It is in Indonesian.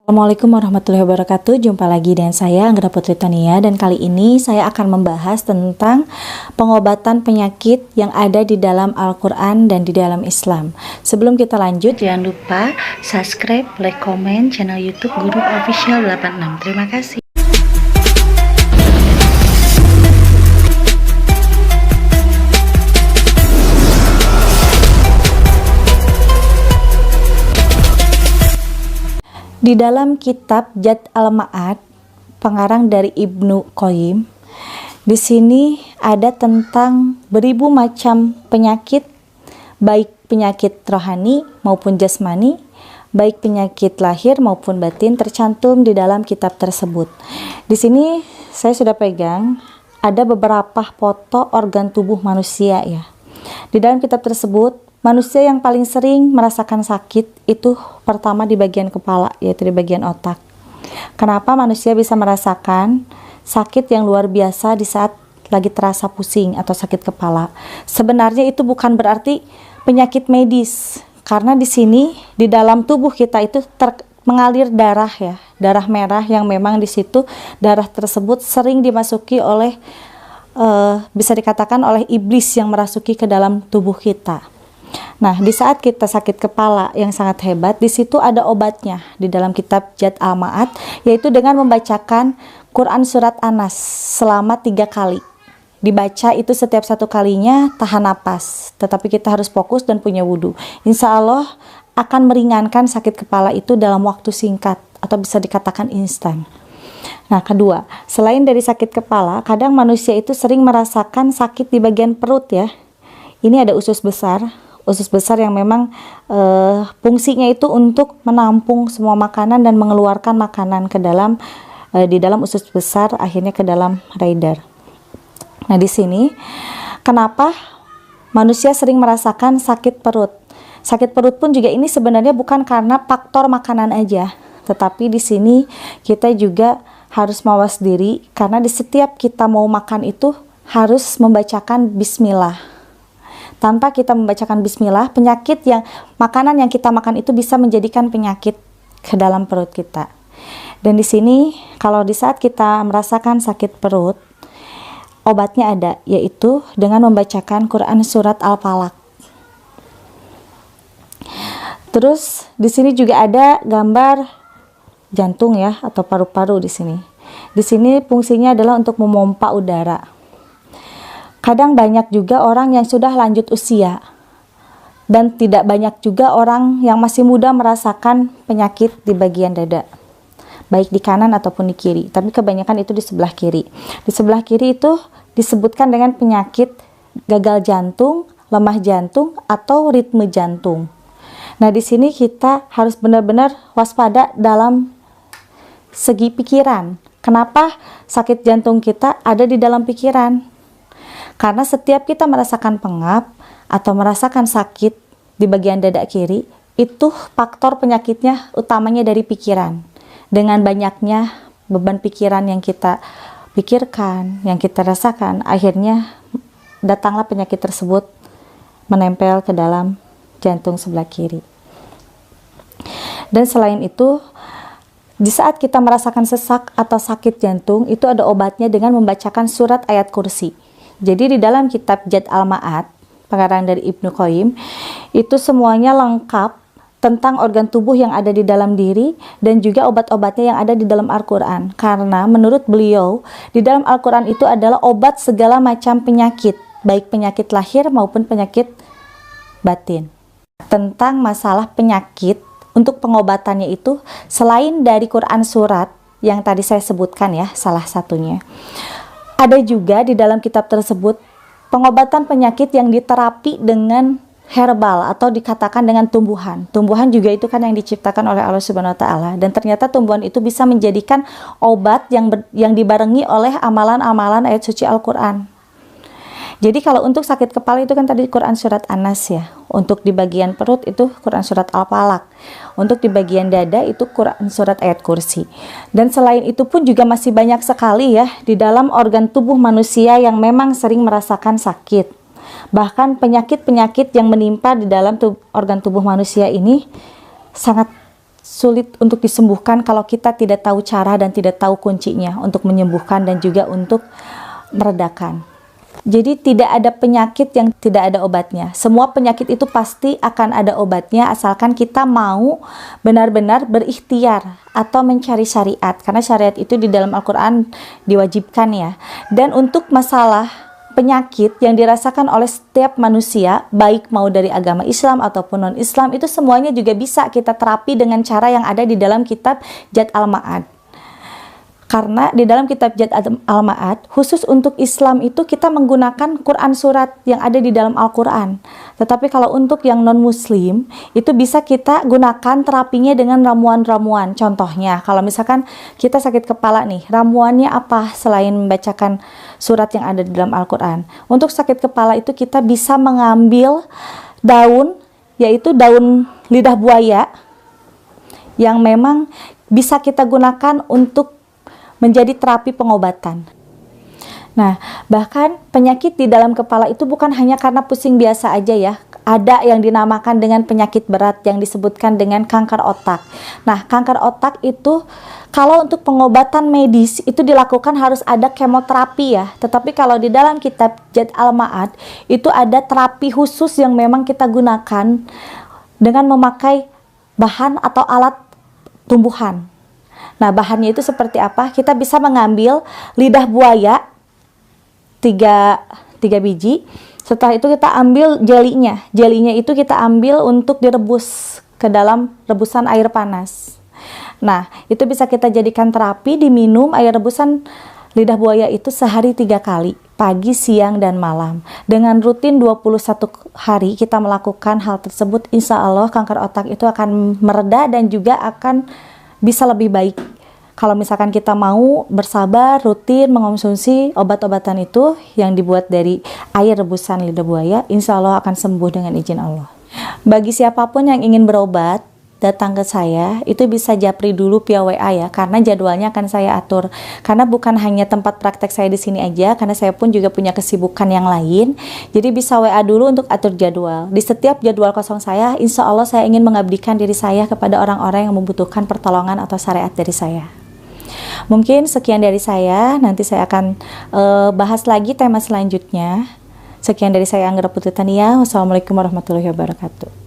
Assalamualaikum warahmatullahi wabarakatuh. Jumpa lagi dengan saya Anggra Putri Tania, dan kali ini saya akan membahas tentang pengobatan penyakit yang ada di dalam Al-Quran dan di dalam Islam. Sebelum kita lanjut, jangan lupa subscribe, like, komen channel YouTube Guru Official 86. Terima kasih. Di dalam kitab Jad al-Ma'ad, pengarang dari Ibnu Qayyim, di sini ada tentang beribu macam penyakit, baik penyakit rohani maupun jasmani, baik penyakit lahir maupun batin, tercantum di dalam kitab tersebut. Di sini saya sudah pegang ada beberapa foto organ tubuh manusia ya. Di dalam kitab tersebut, manusia yang paling sering merasakan sakit itu pertama di bagian kepala, yaitu di bagian otak. Kenapa manusia bisa merasakan sakit yang luar biasa di saat lagi terasa pusing atau sakit kepala? Sebenarnya itu bukan berarti penyakit medis, karena di sini di dalam tubuh kita itu mengalir darah ya, darah merah yang memang di situ darah tersebut sering dimasuki oleh bisa dikatakan oleh iblis yang merasuki ke dalam tubuh kita. Nah, di saat kita sakit kepala yang sangat hebat, di situ ada obatnya di dalam kitab Jad al-Ma'ad, yaitu dengan membacakan Quran surat An-Nas selama 3 kali. Dibaca itu setiap satu kalinya tahan napas, tetapi kita harus fokus dan punya wudhu. Insya Allah akan meringankan sakit kepala itu dalam waktu singkat atau bisa dikatakan instan. Nah, kedua, selain dari sakit kepala, kadang manusia itu sering merasakan sakit di bagian perut ya. Ini ada usus besar yang memang fungsinya itu untuk menampung semua makanan dan mengeluarkan makanan ke dalam di dalam usus besar, akhirnya ke dalam radar. Nah, di sini kenapa manusia sering merasakan sakit perut? Sakit perut pun juga ini sebenarnya bukan karena faktor makanan aja, tetapi di sini kita juga harus mawas diri, karena di setiap kita mau makan itu harus membacakan bismillah. Tanpa kita membacakan bismillah, makanan yang kita makan itu bisa menjadikan penyakit ke dalam perut kita. Dan di sini kalau di saat kita merasakan sakit perut, obatnya ada, yaitu dengan membacakan Quran surat Al-Falaq. Terus di sini juga ada gambar jantung ya, atau paru-paru di sini. Di sini fungsinya adalah untuk memompa udara. Kadang banyak juga orang yang sudah lanjut usia, dan tidak banyak juga orang yang masih muda merasakan penyakit di bagian dada, baik di kanan ataupun di kiri, tapi kebanyakan itu di sebelah kiri. Di sebelah kiri itu disebutkan dengan penyakit gagal jantung, lemah jantung, atau ritme jantung. Nah, di sini kita harus benar-benar waspada dalam segi pikiran. Kenapa sakit jantung kita ada di dalam pikiran? Karena setiap kita merasakan pengap atau merasakan sakit di bagian dada kiri, itu faktor penyakitnya utamanya dari pikiran. Dengan banyaknya beban pikiran yang kita pikirkan, yang kita rasakan, akhirnya datanglah penyakit tersebut menempel ke dalam jantung sebelah kiri. Dan selain itu, di saat kita merasakan sesak atau sakit jantung, itu ada obatnya dengan membacakan surat ayat kursi. Jadi di dalam kitab Jad al-Ma'ad, pengarang dari Ibnu Qayyim, itu semuanya lengkap tentang organ tubuh yang ada di dalam diri dan juga obat-obatnya yang ada di dalam Al-Quran. Karena menurut beliau, di dalam Al-Quran itu adalah obat segala macam penyakit, baik penyakit lahir maupun penyakit batin. Tentang masalah penyakit, untuk pengobatannya itu, selain dari Quran surat yang tadi saya sebutkan ya, salah satunya, ada juga di dalam kitab tersebut pengobatan penyakit yang diterapi dengan herbal atau dikatakan dengan tumbuhan. Tumbuhan juga itu kan yang diciptakan oleh Allah Subhanahu wa taala, dan ternyata tumbuhan itu bisa menjadikan obat yang dibarengi oleh amalan-amalan ayat suci Al-Qur'an. Jadi kalau untuk sakit kepala itu kan tadi Quran surat An-Nas ya. Untuk di bagian perut itu Quran surat Al-Falaq. Untuk di bagian dada itu Quran surat ayat kursi. Dan selain itu pun juga masih banyak sekali ya di dalam organ tubuh manusia yang memang sering merasakan sakit. Bahkan penyakit-penyakit yang menimpa di dalam organ tubuh manusia ini sangat sulit untuk disembuhkan kalau kita tidak tahu cara dan tidak tahu kuncinya untuk menyembuhkan dan juga untuk meredakan. Jadi tidak ada penyakit yang tidak ada obatnya. Semua penyakit itu pasti akan ada obatnya asalkan kita mau benar-benar berikhtiar atau mencari syariat. Karena syariat itu di dalam Al-Quran diwajibkan ya. Dan untuk masalah penyakit yang dirasakan oleh setiap manusia, baik mau dari agama Islam ataupun non-Islam, itu semuanya juga bisa kita terapi dengan cara yang ada di dalam kitab Jad al-Ma'ad. Karena di dalam kitab Jad al-Ma'ad, khusus untuk Islam itu kita menggunakan Quran surat yang ada di dalam Al-Quran. Tetapi kalau untuk yang non-Muslim, itu bisa kita gunakan terapinya dengan ramuan-ramuan. Contohnya, kalau misalkan kita sakit kepala nih, ramuannya apa selain membacakan surat yang ada di dalam Al-Quran? Untuk sakit kepala itu kita bisa mengambil daun, yaitu daun lidah buaya, yang memang bisa kita gunakan untuk menjadi terapi pengobatan. Nah, bahkan penyakit di dalam kepala itu bukan hanya karena pusing biasa aja ya. Ada yang dinamakan dengan penyakit berat yang disebutkan dengan kanker otak. Nah, kanker otak itu kalau untuk pengobatan medis itu dilakukan harus ada kemoterapi ya. Tetapi kalau di dalam kitab Jad al-Ma'ad itu ada terapi khusus yang memang kita gunakan dengan memakai bahan atau alat tumbuhan. Nah, bahannya itu seperti apa? Kita bisa mengambil lidah buaya 3 biji. Setelah itu kita ambil jelinya. Jelinya itu kita ambil untuk direbus ke dalam rebusan air panas. Nah, itu bisa kita jadikan terapi, diminum air rebusan lidah buaya itu sehari 3 kali, pagi, siang, dan malam. Dengan rutin 21 hari kita melakukan hal tersebut, insya Allah kanker otak itu akan mereda dan juga akan bisa lebih baik. Kalau misalkan kita mau bersabar, rutin mengonsumsi obat-obatan itu yang dibuat dari air rebusan lidah buaya, insya Allah akan sembuh dengan izin Allah. Bagi siapapun yang ingin berobat, datang ke saya, itu bisa japri dulu via WA ya, karena jadwalnya akan saya atur. Karena bukan hanya tempat praktek saya di sini aja, karena saya pun juga punya kesibukan yang lain. Jadi bisa WA dulu untuk atur jadwal. Di setiap jadwal kosong saya, insya Allah saya ingin mengabdikan diri saya kepada orang-orang yang membutuhkan pertolongan atau syariat dari saya. Mungkin sekian dari saya, nanti saya akan bahas lagi tema selanjutnya. Sekian dari saya, Anggra Putri Tania. Wassalamualaikum warahmatullahi wabarakatuh.